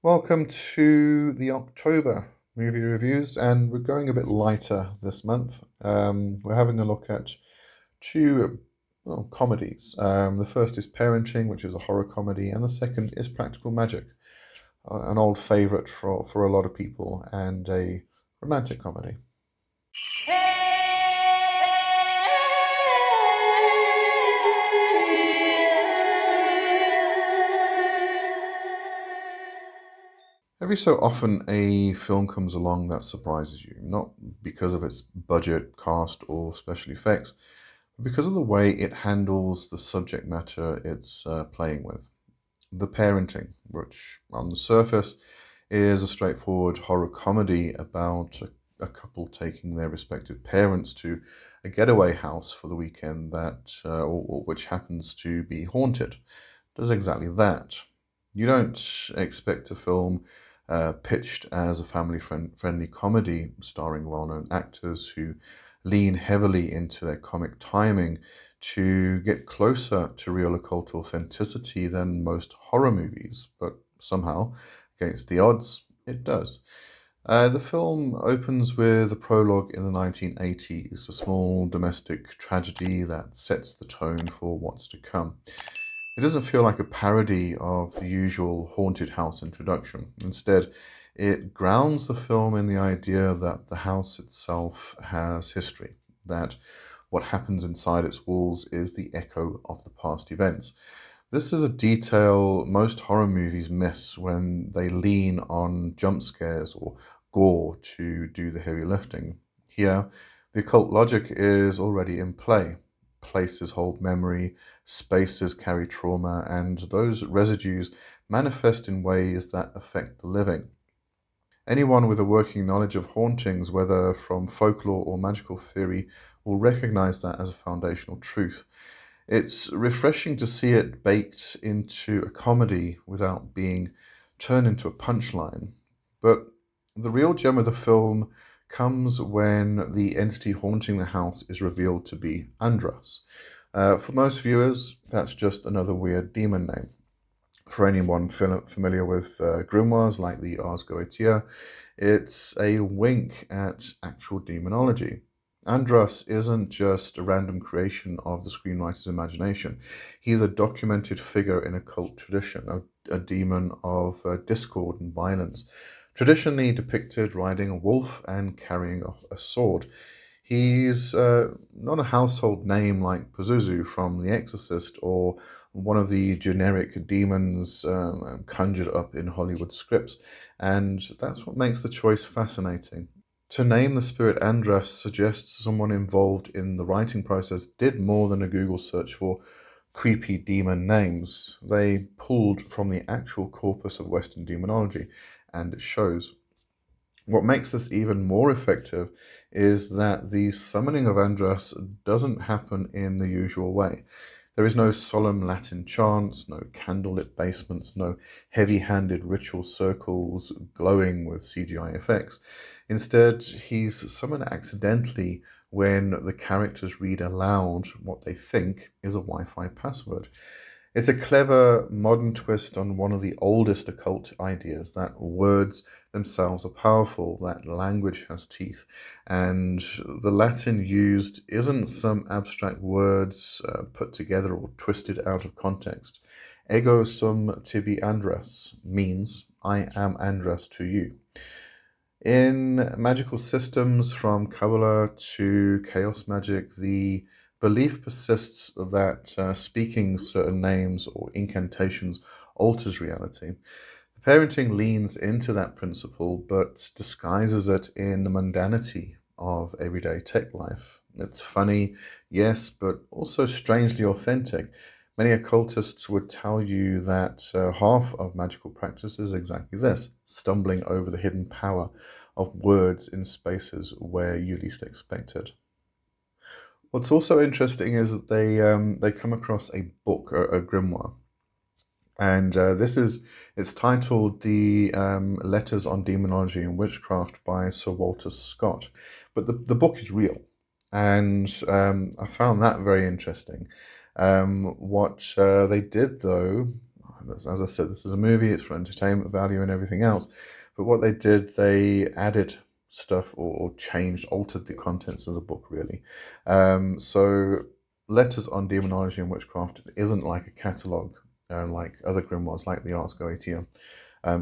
Welcome to the October movie reviews, and we're going a bit lighter this month. We're having a look at two comedies. The first is Parenting, which is a horror comedy, and the second is Practical Magic, an old favorite for a lot of people, and a romantic comedy. Every so often, a film comes along that surprises you, not because of its budget, cast, or special effects, but because of the way it handles the subject matter it's playing with. The Parenting, which on the surface is a straightforward horror comedy about a couple taking their respective parents to a getaway house for the weekend which happens to be haunted, does exactly that. You don't expect a film pitched as a friendly comedy starring well-known actors who lean heavily into their comic timing to get closer to real occult authenticity than most horror movies, but somehow, against the odds, it does. The film opens with a prologue in the 1980s, a small domestic tragedy that sets the tone for what's to come. It doesn't feel like a parody of the usual haunted house introduction. Instead, it grounds the film in the idea that the house itself has history, that what happens inside its walls is the echo of the past events. This is a detail most horror movies miss when they lean on jump scares or gore to do the heavy lifting. Here, the occult logic is already in play. Places hold memory, spaces carry trauma, and those residues manifest in ways that affect the living. Anyone with a working knowledge of hauntings, whether from folklore or magical theory, will recognize that as a foundational truth. It's refreshing to see it baked into a comedy without being turned into a punchline. But the real gem of the film comes when the entity haunting the house is revealed to be Andras. For most viewers, that's just another weird demon name. For anyone familiar with grimoires like the Ars Goetia, it's a wink at actual demonology. Andras isn't just a random creation of the screenwriter's imagination. He's a documented figure in occult tradition, a demon of discord and violence, traditionally depicted riding a wolf and carrying a sword. He's not a household name like Pazuzu from The Exorcist or one of the generic demons conjured up in Hollywood scripts, and that's what makes the choice fascinating. To name the spirit Andras suggests someone involved in the writing process did more than a Google search for creepy demon names. They pulled from the actual corpus of Western demonology, and it shows. What makes this even more effective is that the summoning of Andras doesn't happen in the usual way. There is no solemn Latin chants, no candlelit basements, no heavy handed ritual circles glowing with CGI effects. Instead, he's summoned accidentally when the characters read aloud what they think is a Wi Fi password. It's a clever modern twist on one of the oldest occult ideas that words themselves are powerful, that language has teeth, and the Latin used isn't some abstract words put together or twisted out of context. Ego sum tibi Andras means I am Andras to you. In magical systems, from Kabbalah to chaos magic, the belief persists that speaking certain names or incantations alters reality. The parenting leans into that principle but disguises it in the mundanity of everyday tech life. It's funny, yes, but also strangely authentic. Many occultists would tell you that half of magical practice is exactly this, stumbling over the hidden power of words in spaces where you least expect it. What's also interesting is that they come across a book, a grimoire, and it's titled "The Letters on Demonology and Witchcraft" by Sir Walter Scott. But the book is real, and I found that very interesting. What they did, though, As I said, this is a movie, it's for entertainment value and everything else. But what they did, they added stuff or changed, altered the contents of the book, really. So, Letters on Demonology and Witchcraft isn't like a catalogue like other grimoires, like the Ars Goetia.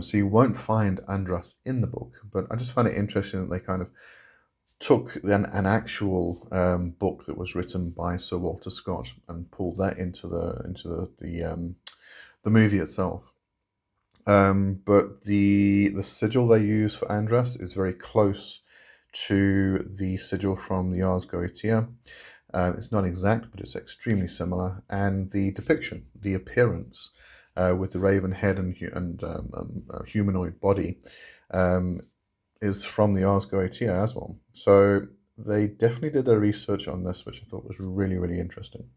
So you won't find Andras in the book, but I just find it interesting that they kind of took an actual book that was written by Sir Walter Scott and pulled that into the movie itself. But the sigil they use for Andras is very close to the sigil from the Ars Goetia. It's not exact, but it's extremely similar. And the depiction, the appearance, with the raven head and humanoid body, um, is from the Ars Goetia as well. So they definitely did their research on this, which I thought was really, really interesting.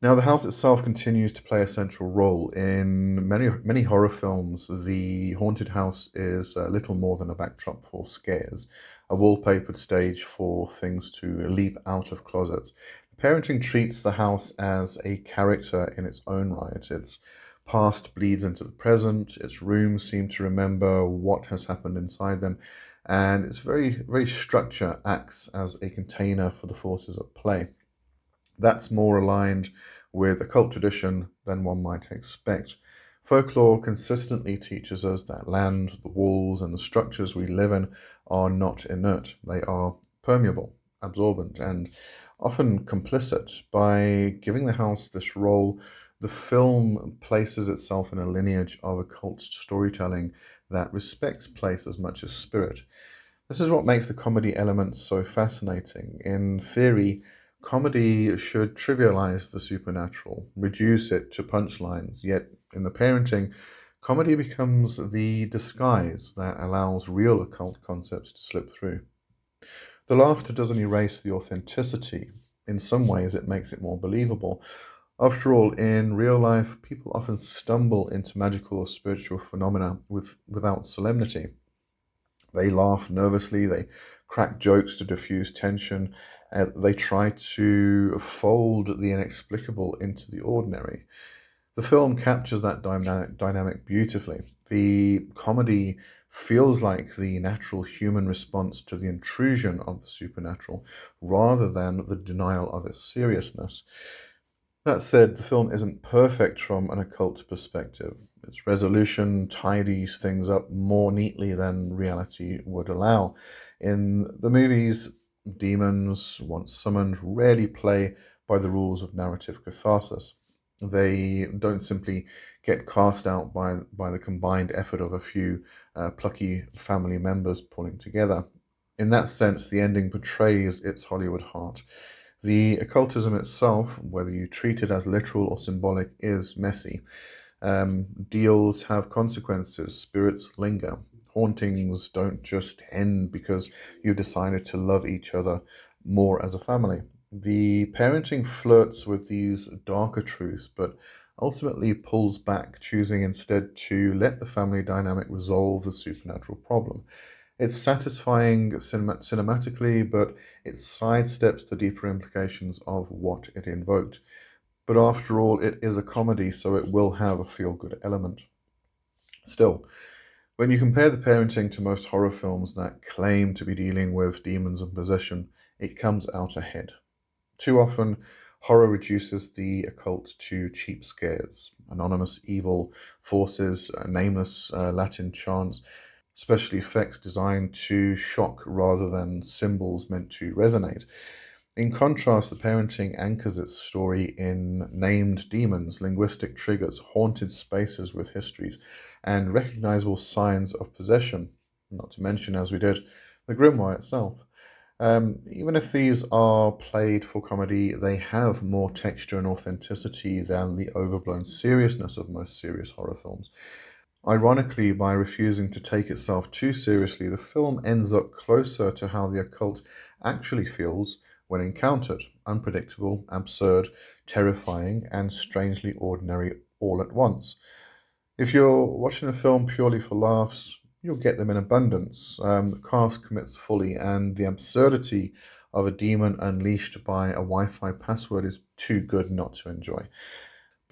Now, the house itself continues to play a central role in many horror films. The haunted house is little more than a backdrop for scares, a wallpapered stage for things to leap out of closets. The parenting treats the house as a character in its own right. Its past bleeds into the present. Its rooms seem to remember what has happened inside them, and its very structure acts as a container for the forces at play. That's more aligned with occult tradition than one might expect. Folklore consistently teaches us that land, the walls, and the structures we live in are not inert. They are permeable, absorbent, and often complicit. By giving the house this role, the film places itself in a lineage of occult storytelling that respects place as much as spirit. This is what makes the comedy element so fascinating. In theory, comedy should trivialize the supernatural, reduce it to punchlines, yet in the parenting, comedy becomes the disguise that allows real occult concepts to slip through. The laughter doesn't erase the authenticity. In some ways, it makes it more believable. After all, in real life, people often stumble into magical or spiritual phenomena without solemnity. They laugh nervously, they crack jokes to diffuse tension, they try to fold the inexplicable into the ordinary. The film captures that dynamic beautifully. The comedy feels like the natural human response to the intrusion of the supernatural rather than the denial of its seriousness. That said, the film isn't perfect from an occult perspective. Its resolution tidies things up more neatly than reality would allow. In the movies, demons, once summoned, rarely play by the rules of narrative catharsis. They don't simply get cast out by the combined effort of a few plucky family members pulling together. In that sense, the ending portrays its Hollywood heart. The occultism itself, whether you treat it as literal or symbolic, is messy. Deals have consequences, spirits linger. Hauntings don't just end because you've decided to love each other more as a family. The parenting flirts with these darker truths, but ultimately pulls back, choosing instead to let the family dynamic resolve the supernatural problem. It's satisfying cinematically, but it sidesteps the deeper implications of what it invoked. But after all, it is a comedy, so it will have a feel good element. Still, when you compare the parenting to most horror films that claim to be dealing with demons and possession, it comes out ahead. Too often, horror reduces the occult to cheap scares, anonymous evil forces, nameless Latin chants, special effects designed to shock rather than symbols meant to resonate. In contrast, the parenting anchors its story in named demons, linguistic triggers, haunted spaces with histories, and recognizable signs of possession, not to mention, as we did, the grimoire itself. Even if these are played for comedy, they have more texture and authenticity than the overblown seriousness of most serious horror films. Ironically, by refusing to take itself too seriously, the film ends up closer to how the occult actually feels when encountered: unpredictable, absurd, terrifying, and strangely ordinary all at once. If you're watching a film purely for laughs, you'll get them in abundance. The cast commits fully, and the absurdity of a demon unleashed by a Wi Fi password is too good not to enjoy.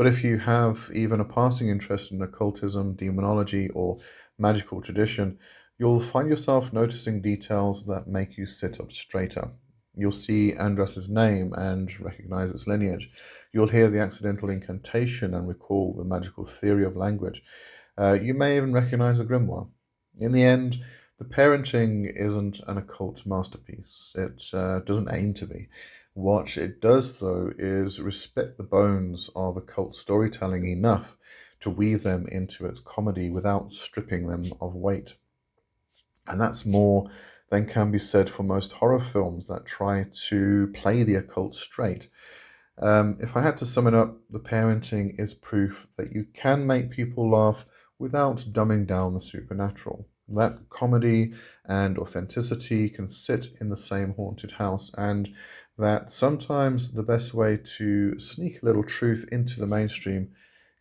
But if you have even a passing interest in occultism, demonology, or magical tradition, you'll find yourself noticing details that make you sit up straighter. You'll see Andras's name and recognize its lineage. You'll hear the accidental incantation and recall the magical theory of language. You may even recognize the grimoire. In the end, the parenting isn't an occult masterpiece. It doesn't aim to be. What it does, though, is respect the bones of occult storytelling enough to weave them into its comedy without stripping them of weight. And that's more than can be said for most horror films that try to play the occult straight. If I had to sum it up, the parenting is proof that you can make people laugh without dumbing down the supernatural. That comedy and authenticity can sit in the same haunted house, and that sometimes the best way to sneak a little truth into the mainstream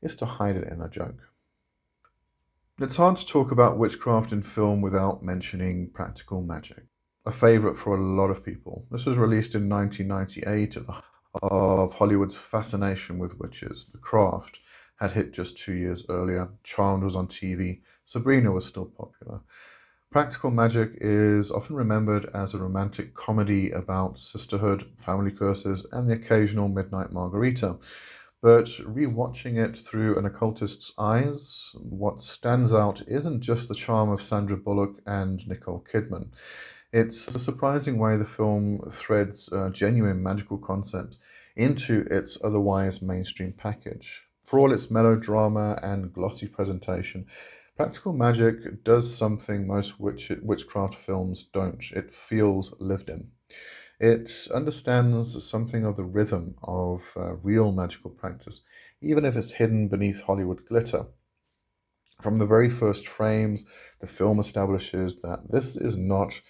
is to hide it in a joke. It's hard to talk about witchcraft in film without mentioning practical magic, a favourite for a lot of people. This was released in 1998 at the height of Hollywood's fascination with witches. The Craft had hit just 2 years earlier, Charmed was on TV, Sabrina was still popular. Practical Magic is often remembered as a romantic comedy about sisterhood, family curses, and the occasional midnight margarita. But rewatching it through an occultist's eyes, what stands out isn't just the charm of Sandra Bullock and Nicole Kidman. It's the surprising way the film threads a genuine magical concept into its otherwise mainstream package. For all its melodrama and glossy presentation, Practical Magic does something most witchcraft films don't. It feels lived in. It understands something of the rhythm of real magical practice, even if it's hidden beneath Hollywood glitter. From the very first frames, the film establishes that this is not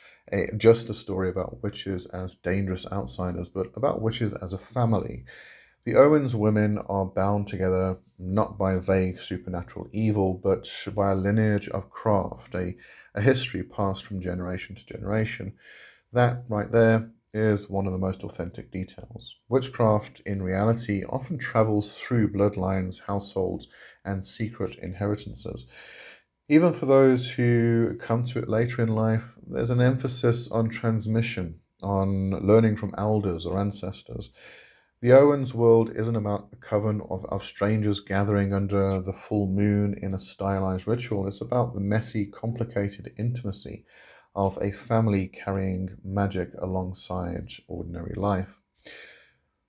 just a story about witches as dangerous outsiders, but about witches as a family. The Owens women are bound together not by vague supernatural evil, but by a lineage of craft, a history passed from generation to generation. That right there is one of the most authentic details. Witchcraft, in reality, often travels through bloodlines, households, and secret inheritances. Even for those who come to it later in life, there's an emphasis on transmission, on learning from elders or ancestors. The Owens world isn't about a coven of strangers gathering under the full moon in a stylized ritual. It's about the messy, complicated intimacy of a family carrying magic alongside ordinary life.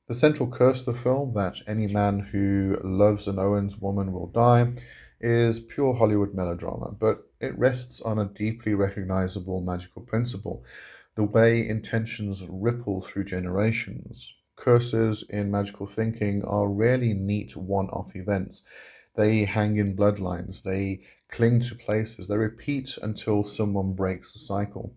The central curse of the film, that any man who loves an Owens woman will die, is pure Hollywood melodrama, but it rests on a deeply recognizable magical principle: the way intentions ripple through generations. Curses in magical thinking are rarely neat one off events. They hang in bloodlines, they cling to places, they repeat until someone breaks the cycle.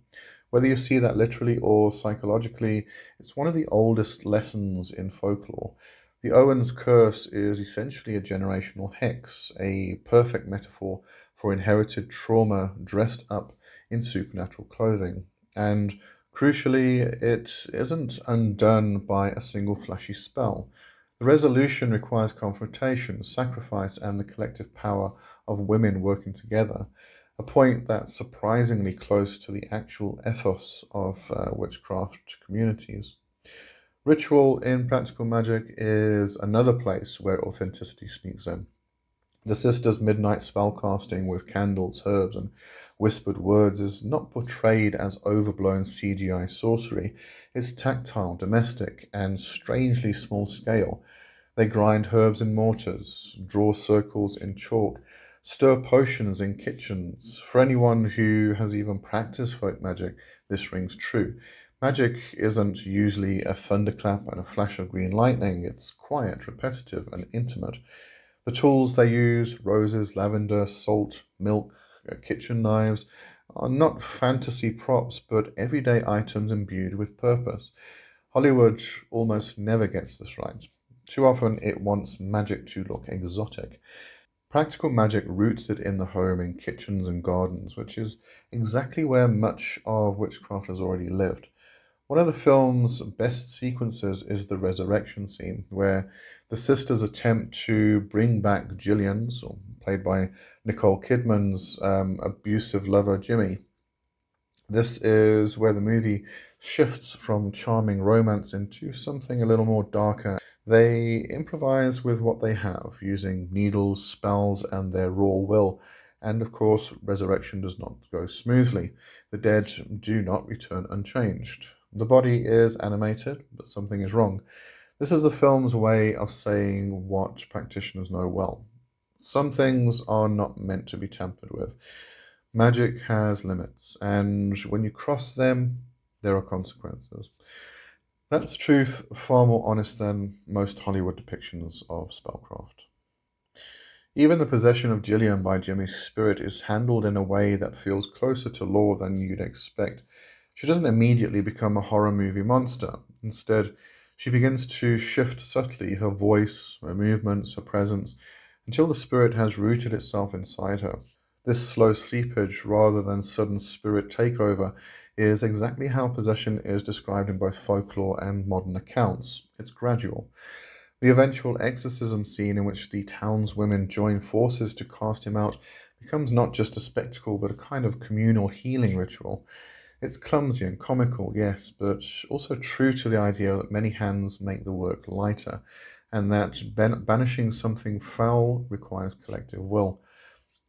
Whether you see that literally or psychologically, it's one of the oldest lessons in folklore. The Owen's curse is essentially a generational hex, a perfect metaphor for inherited trauma dressed up in supernatural clothing. And crucially, it isn't undone by a single flashy spell. The resolution requires confrontation, sacrifice, and the collective power of women working together, a point that's surprisingly close to the actual ethos of witchcraft communities. Ritual in practical magic is another place where authenticity sneaks in. The sisters' midnight spellcasting with candles, herbs, and whispered words is not portrayed as overblown CGI sorcery. It's tactile, domestic, and strangely small scale. They grind herbs in mortars, draw circles in chalk, stir potions in kitchens. For anyone who has even practiced folk magic, this rings true. Magic isn't usually a thunderclap and a flash of green lightning. It's quiet, repetitive, and intimate. The tools they use, roses, lavender, salt, milk, kitchen knives, are not fantasy props but everyday items imbued with purpose. Hollywood almost never gets this right. Too often it wants magic to look exotic. Practical magic roots it in the home, in kitchens and gardens, which is exactly where much of witchcraft has already lived. One of the film's best sequences is the resurrection scene, where the sisters attempt to bring back Gillian's, or played by Nicole Kidman's, abusive lover Jimmy. This is where the movie shifts from charming romance into something a little more darker. They improvise with what they have, using needles, spells, and their raw will. And of course, resurrection does not go smoothly. The dead do not return unchanged. The body is animated, but something is wrong. This is the film's way of saying what practitioners know well. Some things are not meant to be tampered with. Magic has limits, and when you cross them, there are consequences. That's a truth far more honest than most Hollywood depictions of spellcraft. Even the possession of Gillian by Jimmy's spirit is handled in a way that feels closer to law than you'd expect. She doesn't immediately become a horror movie monster. Instead, she begins to shift subtly her voice, her movements, her presence, until the spirit has rooted itself inside her. This slow seepage, rather than sudden spirit takeover, is exactly how possession is described in both folklore and modern accounts. It's gradual. The eventual exorcism scene, in which the townswomen join forces to cast him out, becomes not just a spectacle but a kind of communal healing ritual. It's clumsy and comical, yes, but also true to the idea that many hands make the work lighter, and that banishing something foul requires collective will.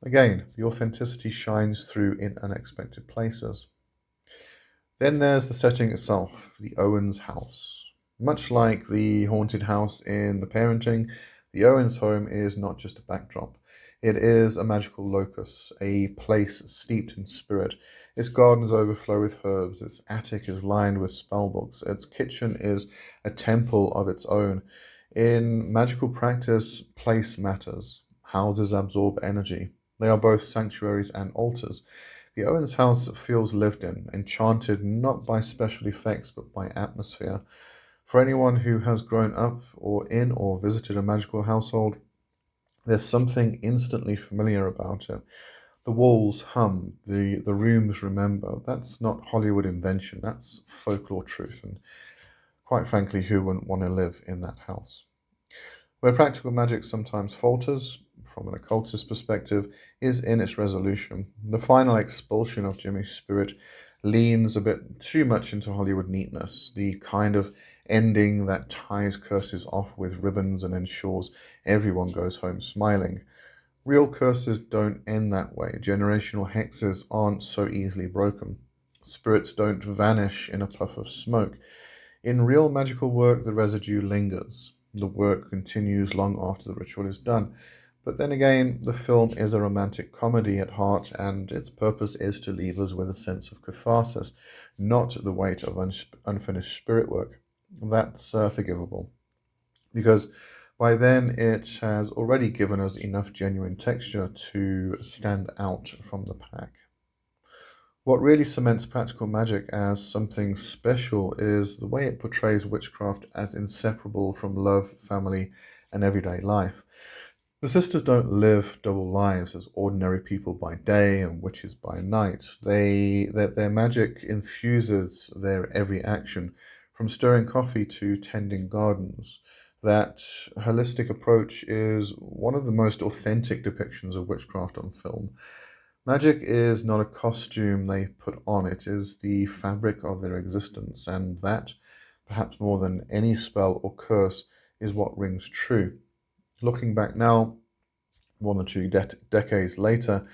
Again, the authenticity shines through in unexpected places. Then there's the setting itself, the Owens house. Much like the haunted house in The Parenting, the Owens home is not just a backdrop. It is a magical locus, a place steeped in spirit. Its gardens overflow with herbs, its attic is lined with spellbooks, its kitchen is a temple of its own. In magical practice, place matters. Houses absorb energy. They are both sanctuaries and altars. The Owens house feels lived in, enchanted not by special effects but by atmosphere. For anyone who has grown up or in or visited a magical household, there's something instantly familiar about it. The walls hum, the rooms remember. That's not Hollywood invention, that's folklore truth, and quite frankly, who wouldn't want to live in that house? Where practical magic sometimes falters, from an occultist perspective, is in its resolution. The final expulsion of Jimmy's spirit leans a bit too much into Hollywood neatness, the kind of ending that ties curses off with ribbons and ensures everyone goes home smiling. Real curses don't end that way. Generational hexes aren't so easily broken. Spirits don't vanish in a puff of smoke. In real magical work, the residue lingers. The work continues long after the ritual is done. But then again, the film is a romantic comedy at heart, and its purpose is to leave us with a sense of catharsis, not the weight of unfinished spirit work. That's forgivable, because by then it has already given us enough genuine texture to stand out from the pack. What really cements practical magic as something special is the way it portrays witchcraft as inseparable from love, family, and everyday life. The sisters don't live double lives as ordinary people by day and witches by night. Their magic infuses their every action, from stirring coffee to tending gardens. That holistic approach is one of the most authentic depictions of witchcraft on film. Magic is not a costume they put on, it is the fabric of their existence, and that, perhaps more than any spell or curse, is what rings true. Looking back now, more than two decades later,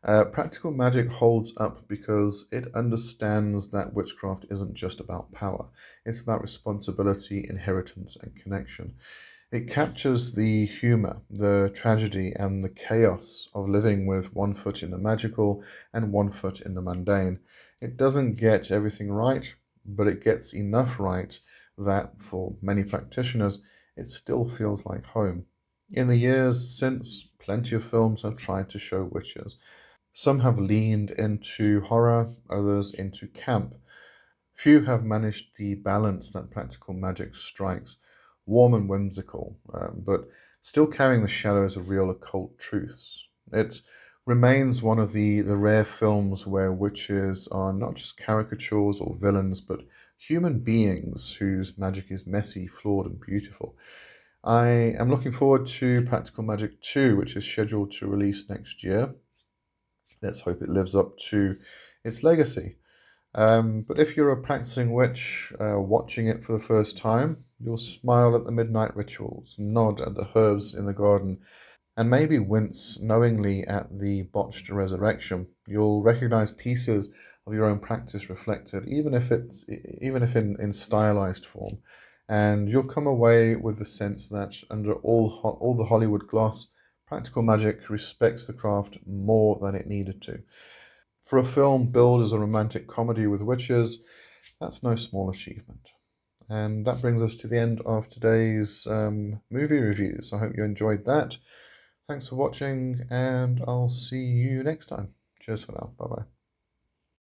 practical magic holds up because it understands that witchcraft isn't just about power, it's about responsibility, inheritance, and connection. It captures the humour, the tragedy, and the chaos of living with one foot in the magical and one foot in the mundane. It doesn't get everything right, but it gets enough right that, for many practitioners, it still feels like home. In the years since, plenty of films have tried to show witches. Some have leaned into horror, others into camp. Few have managed the balance that practical magic strikes, warm and whimsical, but still carrying the shadows of real occult truths. It remains one of the rare films where witches are not just caricatures or villains, but human beings whose magic is messy, flawed, and beautiful. I am looking forward to Practical Magic 2, which is scheduled to release next year. Let's hope it lives up to its legacy. But if you're a practicing witch watching it for the first time, you'll smile at the midnight rituals, nod at the herbs in the garden, and maybe wince knowingly at the botched resurrection. You'll recognize pieces of your own practice reflected, even if in stylized form, and you'll come away with the sense that under all the Hollywood gloss, practical magic respects the craft more than it needed to. For a film billed as a romantic comedy with witches, that's no small achievement. And that brings us to the end of today's movie reviews. I hope you enjoyed that. Thanks for watching, and I'll see you next time. Cheers for now. Bye bye.